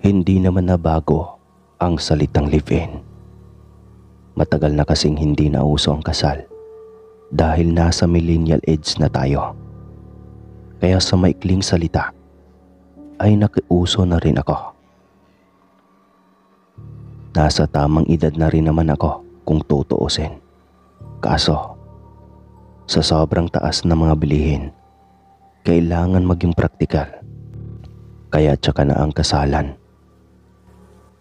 Hindi naman nabago ang salitang live-in. Matagal na kasing hindi na uso ang kasal dahil nasa millennial age na tayo. Kaya sa maikling salita ay nakiuso na rin ako. Nasa tamang edad na rin naman ako kung tutuusin. Kaso, sa sobrang taas na mga bilihin, kailangan maging praktikal. Kaya tsaka na ang kasalan.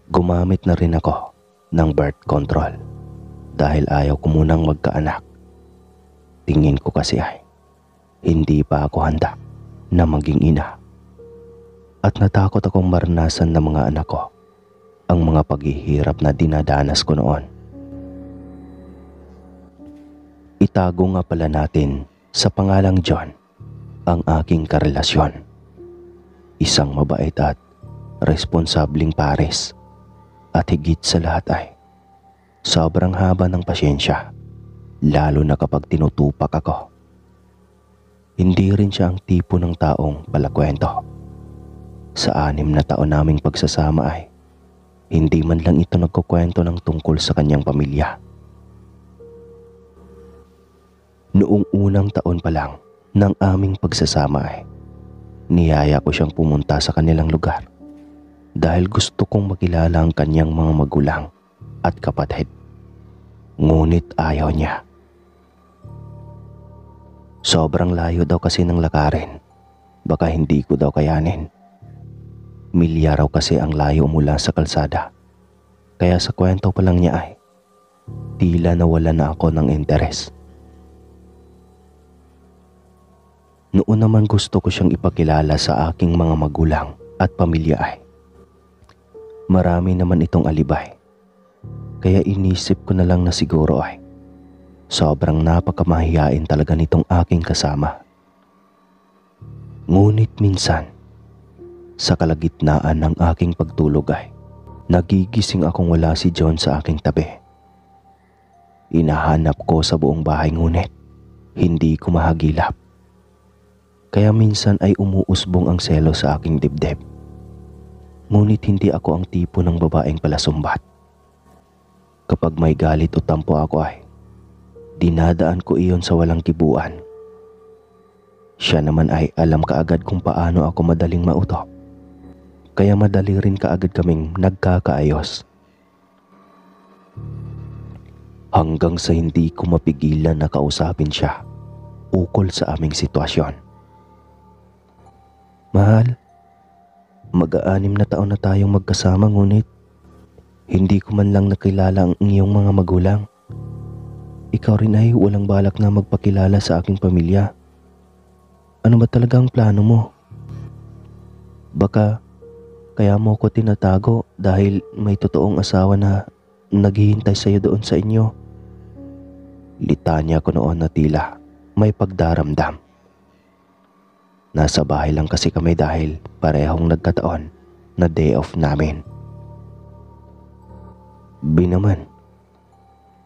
Gumamit na rin ako ng birth control dahil ayaw ko munang magkaanak. Tingin ko kasi ay hindi pa ako handa na maging ina. At natakot akong maranasan ng mga anak ko ang mga paghihirap na dinadanas ko noon. Itago nga pala natin sa pangalang John ang aking karelasyon. Isang mabait at responsableng pares. At higit sa lahat ay sobrang haba ng pasyensya, lalo na kapag tinutupak ako. Hindi rin siya ang tipo ng taong palakwento. Sa 6 na taon naming pagsasama ay hindi man lang ito nagkukwento ng tungkol sa kanyang pamilya. Noong unang taon pa lang ng aming pagsasama ay niyaya ko siyang pumunta sa kanilang lugar dahil gusto kong makilala ang kanyang mga magulang at kapatid. Ngunit ayaw niya. Sobrang layo daw kasi ng lakarin. Baka hindi ko daw kayanin. Milya raw kasi ang layo mula sa kalsada. Kaya sa kwento pa lang niya ay tila nawala na ako ng interes. Noon naman gusto ko siyang ipakilala sa aking mga magulang at pamilya ay marami naman itong alibay. Kaya inisip ko na lang na siguro ay sobrang napakamahiyain talaga nitong aking kasama. Ngunit minsan, sa kalagitnaan ng aking pagtulog ay nagigising akong wala si John sa aking tabi. Inahanap ko sa buong bahay ngunit hindi ko mahagilap. Kaya minsan ay umuusbong ang selo sa aking dibdib. Ngunit hindi ako ang tipo ng babaeng palasumbat. Kapag may galit o tampo ako ay dinadaan ko iyon sa walang kibuan. Siya naman ay alam kaagad kung paano ako madaling mauto. Kaya madali rin kaagad kaming nagkakaayos. Hanggang sa hindi ko mapigilan na kausapin siya ukol sa aming sitwasyon. Mahal, mag-6 na taon na tayong magkasama ngunit hindi ko man lang nakilala ang iyong mga magulang. Ikaw rin ay walang balak na magpakilala sa aking pamilya. Ano ba talaga ang plano mo? Baka kaya mo ko tinatago dahil may totoong asawa na naghihintay sa iyo doon sa inyo. Litanya ko noon na tila may pagdaramdam. Nasa bahay lang kasi kami dahil parehong nagkataon na day off namin. Naman,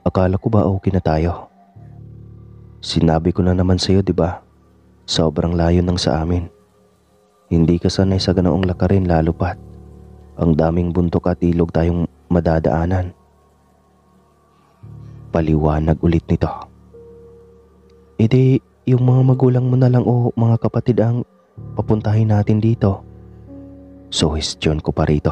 akala ko ba okay na tayo? Sinabi ko na naman sa iyo, 'di ba? Sobrang layo nang sa amin. Hindi ka sanay sa ganoong lakarin lalo pat ang daming bundok at ilog tayong madadaanan. Paliwanag ulit nito. Edi yung mga magulang mo na lang o mga kapatid ang papuntahin natin dito. Suhestyon ko pa rito.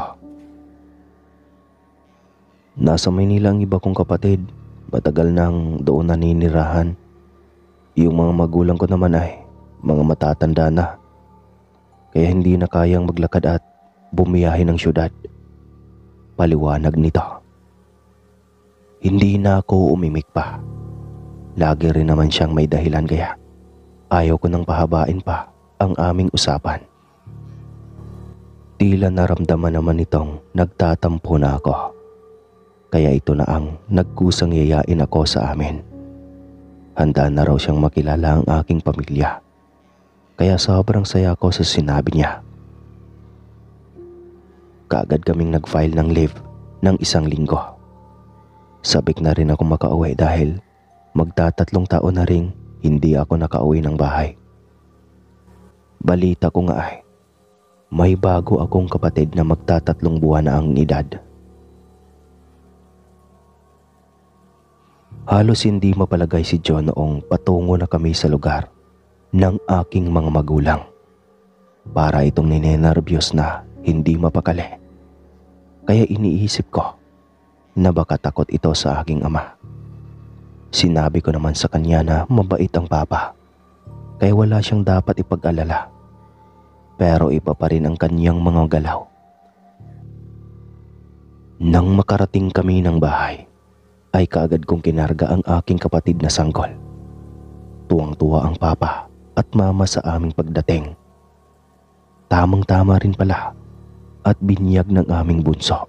Nasa Maynila ang iba kong kapatid. Matagal nang doon naninirahan. Yung mga magulang ko naman ay mga matatanda na. Kaya hindi na kayang maglakad at bumiyahe ng syudad. Paliwanag nito. Hindi na ako umimik pa. Lagi rin naman siyang may dahilan kaya ayaw ko nang pahabain pa ang aming usapan. Tila naramdaman naman itong nagtatampo na ako. Kaya ito na ang nagkusang yayain ako sa amin. Handa na raw siyang makilala ang aking pamilya. Kaya sobrang saya ko sa sinabi niya. Kaagad kaming nag-file ng leave ng 1 linggo. Sabik na rin ako makauwi dahil magtatatlong taon na ring hindi ako nakauwi ng bahay. Balita ko nga ay May bago akong kapatid na magtatatlong buwan na ang edad. Halos hindi mapalagay si John noong patungo na kami sa lugar ng aking mga magulang. Para itong ninenervyos na hindi mapakali. Kaya iniisip ko na baka takot ito sa aking ama. Sinabi ko naman sa kanya na mabait ang papa, kaya wala siyang dapat ipag-alala. Pero iba pa rin ang kanyang mga galaw. Nang makarating kami ng bahay, ay kaagad kong kinarga ang aking kapatid na sanggol. Tuwang-tuwa ang papa at mama sa aming pagdating. Tamang-tama rin pala at binyag ng aming bunso.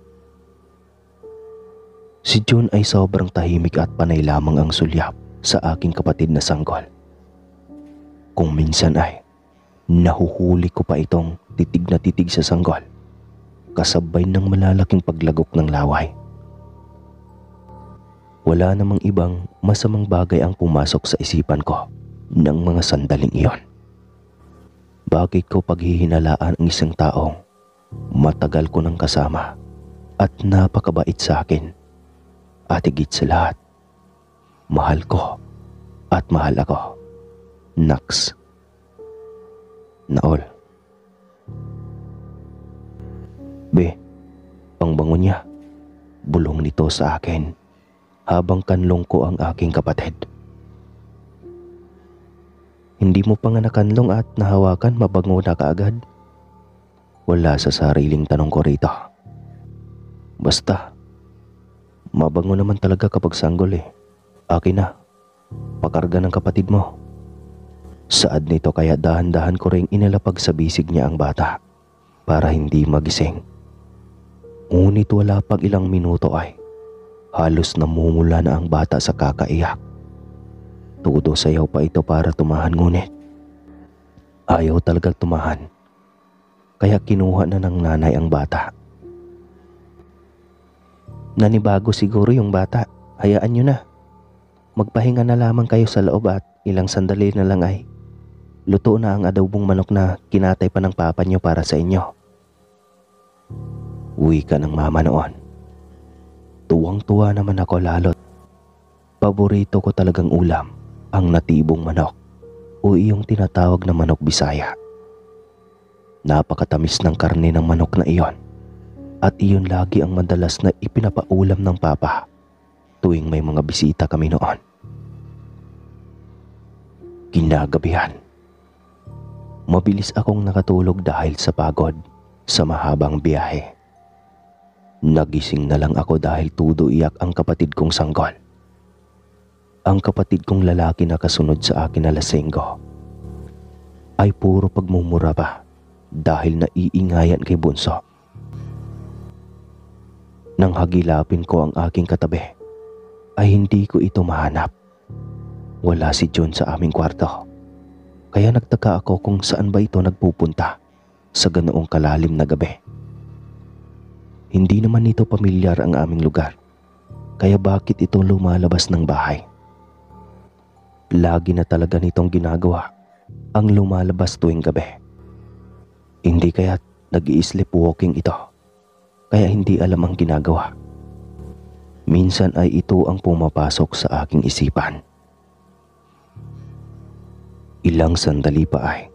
Si John ay sobrang tahimik at panay lamang ang sulyap sa aking kapatid na sanggol. Kung minsan ay nahuhuli ko pa itong titig na titig sa sanggol, kasabay ng malalaking paglagok ng laway. Wala namang ibang masamang bagay ang pumasok sa isipan ko ng mga sandaling iyon. Bakit ko paghihinalaan ang isang taong matagal ko nang kasama at napakabait sa akin? At higit sa lahat, mahal ko at mahal ako. Nax. Naol. Be, ang bango niya. Bulong nito sa akin habang kanlong ko ang aking kapatid. Hindi mo pa nga nakanlong at nahawakan, mabango na kaagad? Wala sa sariling tanong ko rito. Basta, mabango naman talaga kapag sanggol eh. Akin na, pakarga ng kapatid mo. Saad nito kaya dahan-dahan ko ring inalapag sa bisig niya ang bata para hindi magising. Ngunit wala pag ilang minuto ay halos namumula na ang bata sa kakaiyak. Todo sayaw pa ito para tumahan ngunit ayaw talagang tumahan. Kaya kinuha na ng nanay ang bata. Nanibago siguro yung bata. Hayaan nyo na. Magpahinga na lamang kayo sa loob at ilang sandali na lang ay luto na ang adobong manok na kinatay pa ng papa nyo para sa inyo. Uwi ka ng mama noon. Tuwang-tuwa naman ako lalo't paborito ko talagang ulam ang natibong manok o iyong tinatawag na manok Bisaya. Napakatamis ng karne ng manok na iyon at iyon lagi ang madalas na ipinapaulam ng papa tuwing may mga bisita kami noon. Kinagabihan, mabilis akong nakatulog dahil sa pagod sa mahabang biyahe. Nagising na lang ako dahil tudo iyak ang kapatid kong sanggol. Ang kapatid kong lalaki na kasunod sa akin na lasenggo ay puro pagmumura pa dahil naiingayan kay bunso. Nang hagilapin ko ang aking katabi ay hindi ko ito mahanap. Wala si John sa aming kwarto. Kaya nagtaka ako kung saan ba ito nagpupunta sa ganoong kalalim na gabi. Hindi naman nito pamilyar ang aming lugar, kaya bakit ito lumalabas ng bahay? Lagi na talaga nitong ginagawa ang lumalabas tuwing gabi. Hindi kaya't nag-i-sleepwalking ito, kaya hindi alam ang ginagawa. Minsan ay ito ang pumapasok sa aking isipan. Ilang sandali pa ay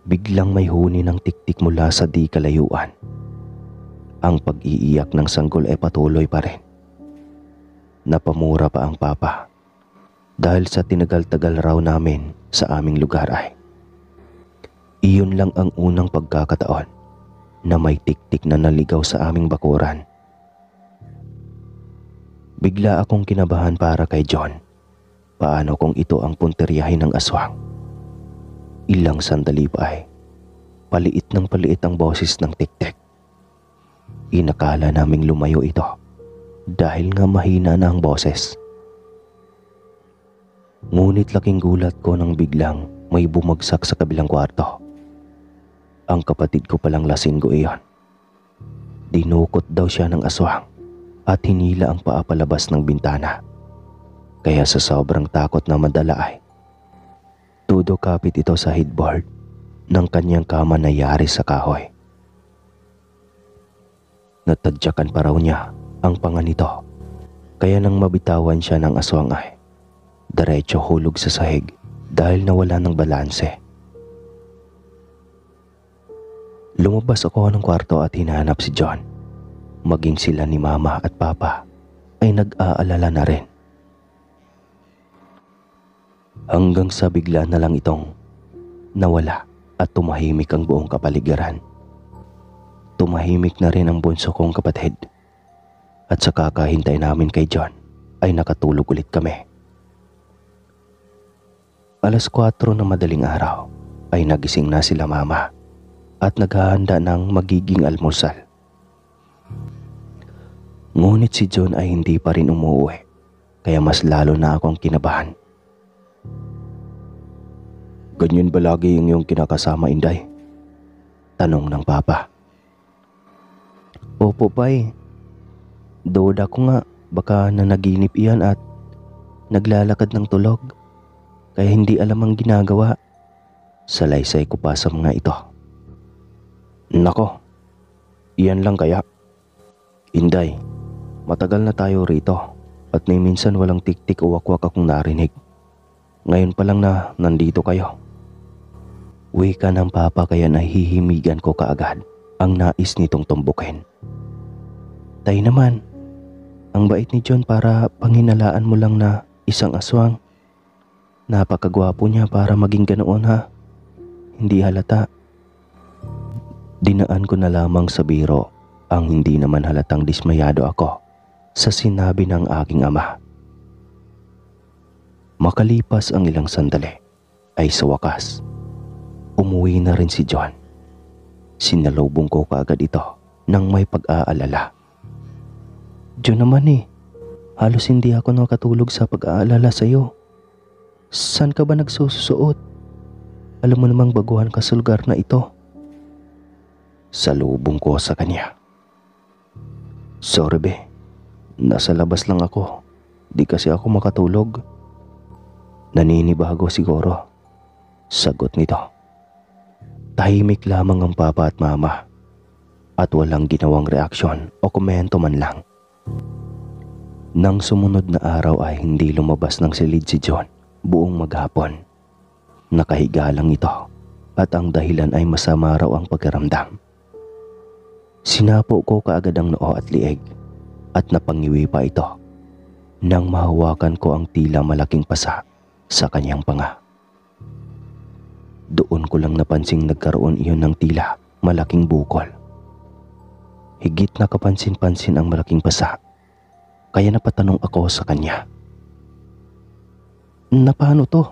biglang may huni ng tiktik mula sa di kalayuan. Ang pag-iiyak ng sanggol ay patuloy pa rin. Napamura pa ang papa dahil sa tinagal-tagal raw namin sa aming lugar ay iyon lang ang unang pagkakataon na may tiktik na naligaw sa aming bakuran. Bigla akong kinabahan para kay John. Paano kung ito ang punteriyahin ng aswang? Ilang sandali pa ay paliit ng paliit ang boses ng tiktik. Inakala naming lumayo ito dahil nga mahina na ang boses. Ngunit laking gulat ko nang biglang may bumagsak sa kabilang kwarto. Ang kapatid ko palang lasinggo iyon. Dinukot daw siya ng aswang at hinila ang paa palabas ng bintana. Kaya sa sobrang takot na madala ay todo kapit ito sa headboard ng kanyang kama na yari sa kahoy. Natadyakan pa raw niya ang panga nito, kaya nang mabitawan siya ng aswang ay diretso hulog sa sahig dahil nawala ng balanse. Lumabas ako ng kwarto at hinahanap si John. Maging sila ni Mama at Papa ay nag-aalala na rin. Hanggang sa bigla na lang itong nawala at tumahimik ang buong kapaligiran. Tumahimik na rin ang bunso kong kapatid. At sa kakahintay namin kay John ay nakatulog ulit kami. Alas 4 na madaling araw ay nagising na sila Mama at naghahanda ng magiging almusal. Ngunit si John ay hindi pa rin umuwi, kaya mas lalo na akong kinabahan. "Ganyan ba lagi yung iyong kinakasama, Inday?" tanong ng Papa. "Opo, Pay. Duda ko nga baka nanaginip iyan at naglalakad ng tulog, kaya hindi alam ang ginagawa." Salaysay ko pa sa mga ito. "Nako, iyan lang kaya. Inday, matagal na tayo rito at may minsan walang tik-tik o wakwak akong narinig. Ngayon pa lang na nandito kayo." Wika ng Papa, kaya nahihimigan ko kaagad ang nais nitong tumbukin. "Tay naman, ang bait ni John para panghinalaan mo lang na isang aswang. Napakagwapo niya para maging ganoon ha. Hindi halata." Dinaan ko na lamang sa biro ang hindi naman halatang dismayado ako sa sinabi ng aking ama. Makalipas ang ilang sandali ay sa wakas, umuwi na rin si John. Sinalubong ko kaagad ito nang may pag-aalala. "John naman halos hindi ako nakatulog sa pag-aalala sa iyo. Saan ka ba nagsusuot? Alam mo namang baguhan ka sa lugar na ito." Salubong ko sa kanya. "Sorry be, nasa labas lang ako. Di kasi ako makatulog." "Naninibago siguro," sagot nito. Tahimik lamang ang Papa at Mama at walang ginawang reaksyon o komento man lang. Nang sumunod na araw ay hindi lumabas ng silid si John buong maghapon. Nakahiga lang ito at ang dahilan ay masama raw ang pakiramdam. Sinapo ko kaagad ang noo at lieg at napangiwi pa ito nang mahawakan ko ang tila malaking pasa sa kanyang panga. Doon ko lang napansing nagkaroon iyon ng tila malaking bukol. Higit na kapansin-pansin ang malaking pasa, kaya napatanong ako sa kanya. "Na paano to?"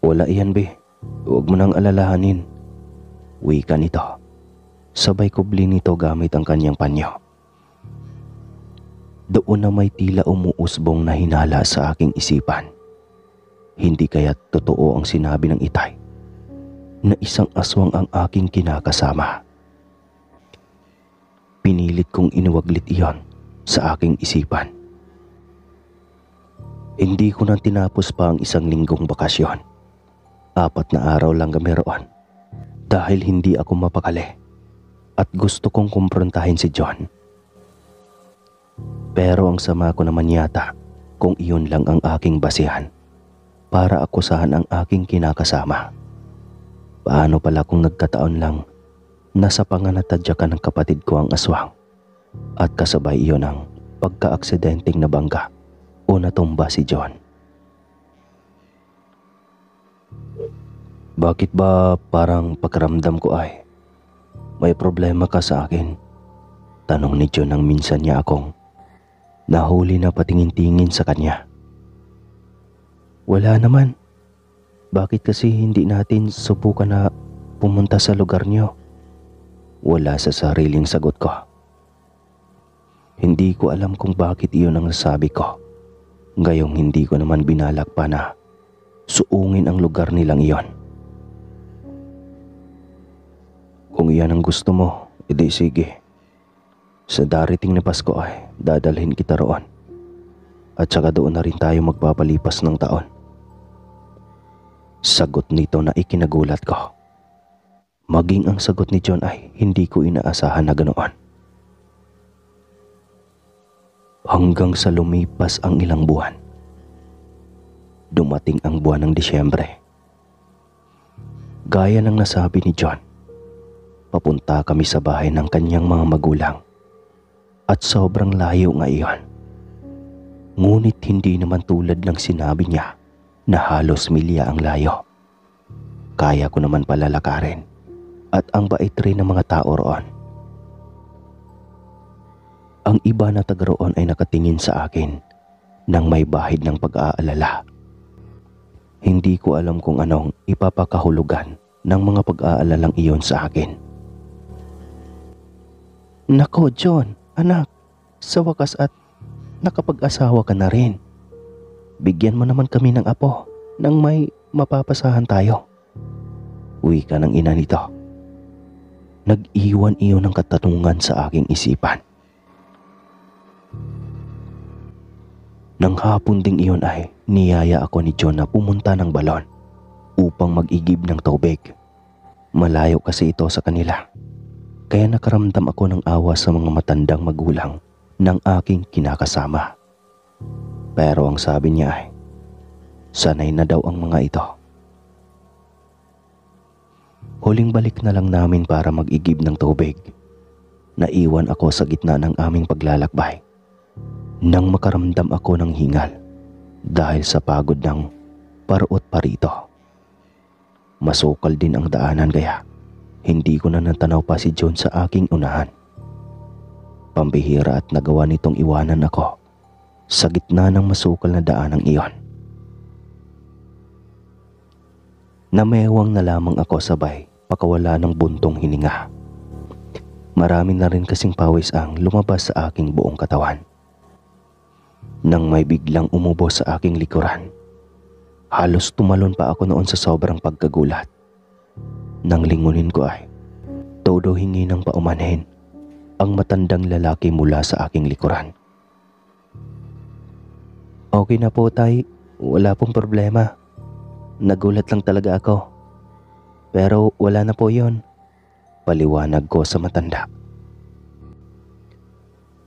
"Wala iyan be, huwag mo nang alalahanin." Wika nito. Sabay kubli nito gamit ang kanyang panyo. Doon na may tila umuusbong na hinala sa aking isipan. Hindi kaya't totoo ang sinabi ng itay na isang aswang ang aking kinakasama. Pinilit kong inuwaglit iyon sa aking isipan. Hindi ko nang tinapos pa ang isang linggong bakasyon. 4 na araw lang kami roon dahil hindi ako mapakali at gusto kong kumprontahin si John. Pero ang sama ko naman yata kung iyon lang ang aking basihan para akusahan ang aking kinakasama. Paano pala kung nagkataon lang na sa panganatadyakan ng kapatid ko ang aswang at kasabay iyon ang pagka-aksidenteng nabangga o natumba si John? "Bakit ba parang pakiramdam ko ay may problema ka sa akin?" tanong ni John nang minsan niya akong nahuli na patingin-tingin sa kanya. "Wala naman. Bakit kasi hindi natin subukan na pumunta sa lugar niyo?" Wala sa sariling sagot ko. Hindi ko alam kung bakit iyon ang nasabi ko. Gayong hindi ko naman binalak pa na suungin ang lugar nilang iyon. "Kung iyan ang gusto mo, edi sige. Sa darating na Pasko ay dadalhin kita roon. At saka doon na rin tayo magpapalipas ng taon." Sagot nito na ikinagulat ko. Maging ang sagot ni John ay hindi ko inaasahan na ganoon. Hanggang sa lumipas ang ilang buwan. Dumating ang buwan ng Disyembre. Gaya ng nasabi ni John, papunta kami sa bahay ng kanyang mga magulang at sobrang layo nga iyon. Ngunit hindi naman tulad ng sinabi niya na halos milya ang layo. Kaya ko naman palalakarin at ang bait rin ng mga tao roon. Ang iba na taga roon ay nakatingin sa akin nang may bahid ng pag-aalala. Hindi ko alam kung anong ipapakahulugan ng mga pag-aalalang iyon sa akin. Nako John, anak, sa wakas at nakapag-asawa ka na rin. Bigyan mo naman kami ng apo nang may mapapasahan tayo. Uwi ka ng ina nito. Nag-iwan iyon ng katanungan sa aking isipan. Nang hapon ding iyon ay niyaya ako ni John na pumunta ng balon upang mag-igib ng tubig. Malayo kasi ito sa kanila. Kaya nakaramdam ako ng awa sa mga matandang magulang ng aking kinakasama. Pero ang sabi niya ay, sanay na daw ang mga ito. Huling balik na lang namin para mag-igib ng tubig. Naiwan ako sa gitna ng aming paglalakbay nang makaramdam ako ng hingal dahil sa pagod ng parot parito. Masukal din ang daanan kaya hindi ko na natanaw pa si John sa aking unahan. Pambihira at nagawa nitong iwanan ako sa gitna ng masukal na daanang iyon. Namewang na lamang ako sabay pakawala ng buntong hininga. Marami na rin kasing pawis ang lumabas sa aking buong katawan. Nang may biglang umubo sa aking likuran, halos tumalon pa ako noon sa sobrang pagkagulat. Nang lingunin ko ay todo hingi ng paumanhin ang matandang lalaki mula sa aking likuran. Okay na po tay, wala pong problema. Nagulat lang talaga ako. Pero wala na po yon, paliwanag ko sa matanda.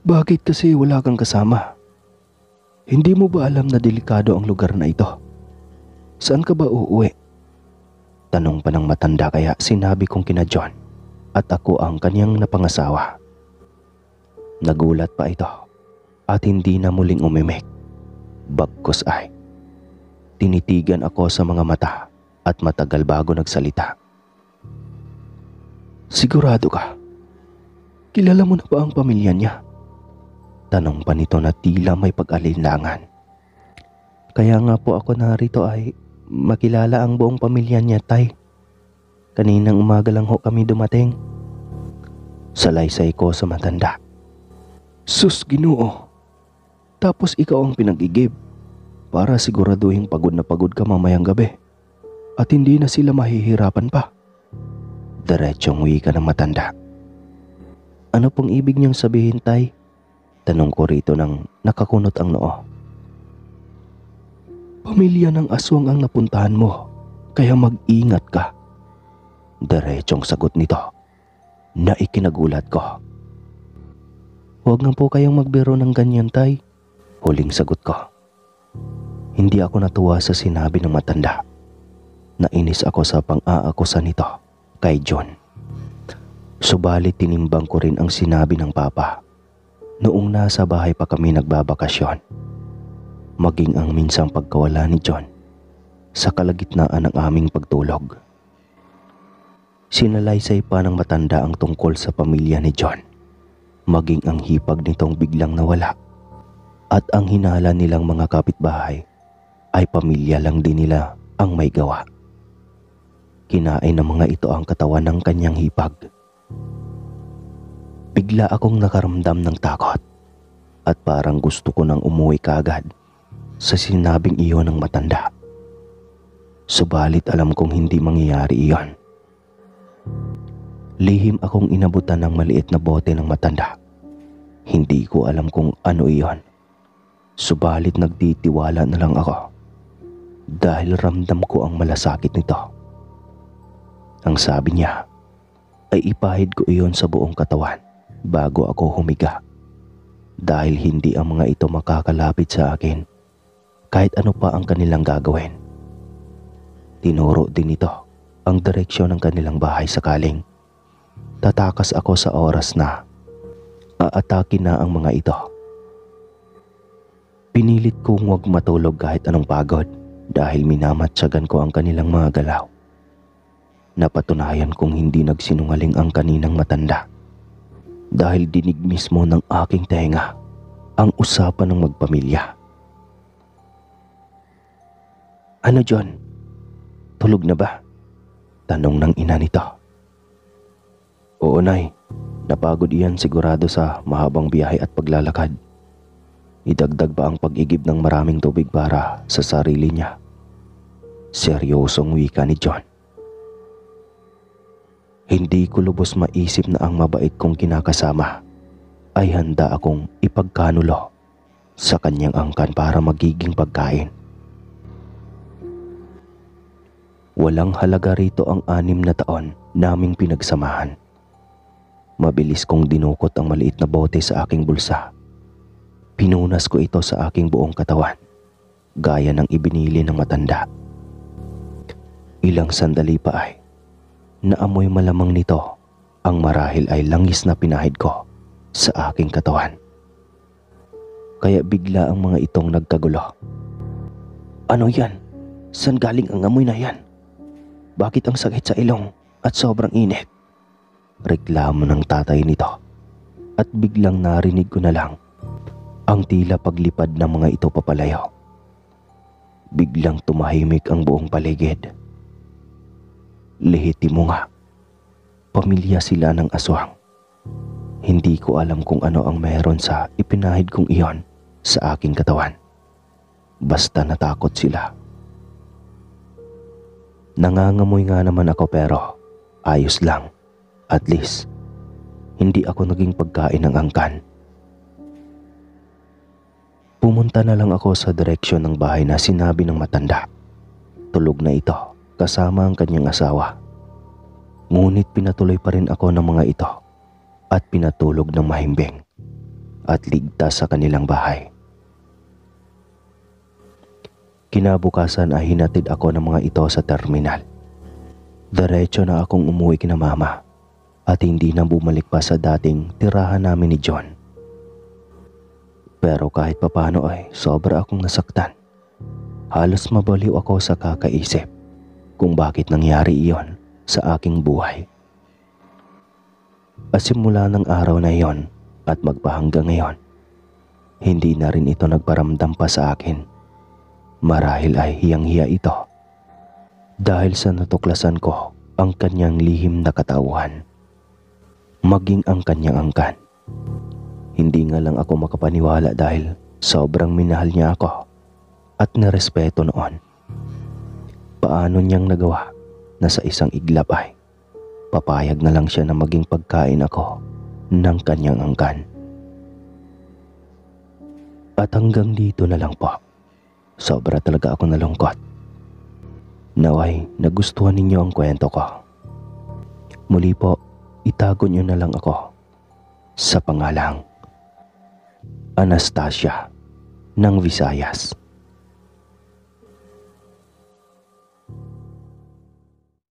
Bakit kasi wala kang kasama? Hindi mo ba alam na delikado ang lugar na ito? Saan ka ba uuwi? Tanong pa ng matanda kaya sinabi kong kina John at ako ang kanyang napangasawa. Nagulat pa ito at hindi na muling umimik. Bagkus ay tinitigan ako sa mga mata at matagal bago nagsalita. Sigurado ka? Kilala mo na ba ang pamilya niya? Tanong pa nito na tila may pag-alinlangan. Kaya nga po ako narito ay makilala ang buong pamilya niya, tay. Kaninang umaga lang ho kami dumating. Salaysay ko sa matanda. Sus, Ginoo. Tapos ikaw ang pinag-igib para siguraduhin pagod na pagod ka mamayang gabi at hindi na sila mahihirapan pa. Diretsong wika ng matanda. Ano pong ibig niyang sabihin, tay? Tanong ko rito nang nakakunot ang noo. Pamilya ng aswang ang napuntahan mo, kaya mag-ingat ka. Diretsong sagot nito na ikinagulat ko. Huwag na po kayong magbiro ng ganyan, tay. Huling sagot ko. Hindi ako natuwa sa sinabi ng matanda. Nainis ako sa pang-aakusa nito kay John. Subalit tinimbang ko rin ang sinabi ng papa noong nasa bahay pa kami nagbabakasyon. Maging ang minsang pagkawala ni John sa kalagitnaan ng aming pagtulog. Sinalaysay pa ng matanda ang tungkol sa pamilya ni John. Maging ang hipag nitong biglang nawala. At ang hinala nilang mga kapitbahay ay pamilya lang din nila ang may gawa. Kinain ng mga ito ang katawan ng kanyang hipag. Bigla akong nakaramdam ng takot at parang gusto ko nang umuwi kaagad sa sinabing iyon ng matanda. Subalit alam kong hindi mangyayari iyon. Lihim akong inabutan ng maliit na bote ng matanda. Hindi ko alam kung ano iyon. Subalit nagtitiwala na lang ako dahil ramdam ko ang malasakit nito. Ang sabi niya, ay ipahid ko iyon sa buong katawan bago ako humiga. Dahil hindi ang mga ito makakalapit sa akin kahit ano pa ang kanilang gagawin. Tinuro din ito ang direksyon ng kanilang bahay sakaling tatakas ako sa oras na aatake na ang mga ito. Pinilit kong huwag matulog kahit anong pagod dahil minamatsagan ko ang kanilang mga galaw. Napatunayan kong hindi nagsinungaling ang kaninang matanda dahil dinig mismo ng aking tenga ang usapan ng magpamilya. "Ano, John? Tulog na ba?" tanong ng ina nito. "Oo, Nay. Napagod iyan sigurado sa mahabang biyahe at paglalakad. Idagdag pa ang pag-igib ng maraming tubig para sa sarili niya." Seryosong wika ni John. Hindi ko lubos maisip na ang mabait kong kinakasama ay handa akong ipagkanulo sa kanyang angkan para magiging pagkain. Walang halaga rito ang 6 na taon naming pinagsamahan. Mabilis kong dinukot ang maliit na bote sa aking bulsa. Pinunas ko ito sa aking buong katawan, gaya ng ibinili ng matanda. Ilang sandali pa ay naamoy malamang nito ang marahil ay langis na pinahid ko sa aking katawan. Kaya bigla ang mga itong nagkagulo. "Ano yan? Saan galing ang amoy na yan? Bakit ang sakit sa ilong at sobrang init?" Reklamo ng tatay nito. At biglang narinig ko na lang ang tila paglipad ng mga ito papalayo. Biglang tumahimik ang buong paligid. Lehitimo nga. Pamilya sila ng aswang. Hindi ko alam kung ano ang meron sa ipinahid kong iyon sa aking katawan. Basta natakot sila. Nangangamoy nga naman ako pero ayos lang. At least, hindi ako naging pagkain ng angkan. Pumunta na lang ako sa direksyon ng bahay na sinabi ng matanda. Tulog na ito kasama ang kanyang asawa. Ngunit pinatuloy pa rin ako ng mga ito at pinatulog ng mahimbing at ligtas sa kanilang bahay. Kinabukasan ay hinatid ako ng mga ito sa terminal. Diretso na akong umuwi kina mama at hindi na bumalik pa sa dating tirahan namin ni John. Pero kahit papano ay sobra akong nasaktan. Halos mabaliw ako sa kakaisip kung bakit nangyari iyon sa aking buhay. At simula ng araw na iyon at magpahanggang ngayon, hindi na rin ito nagparamdam pa sa akin. Marahil ay hiyang-hiya ito dahil sa natuklasan ko ang kanyang lihim na katauhan, maging ang kanyang angkan. Hindi nga lang ako makapaniwala dahil sobrang minahal niya ako at nirespeto noon. Paano niyang nagawa na sa isang iglap ay papayag na lang siya na maging pagkain ako ng kanyang angkan. At hanggang dito na lang po. Sobra talaga ako nalungkot. Naway nagustuhan ninyo ang kwento ko. Muli po, itago niyo na lang ako sa pangalang Anastasia ng Visayas.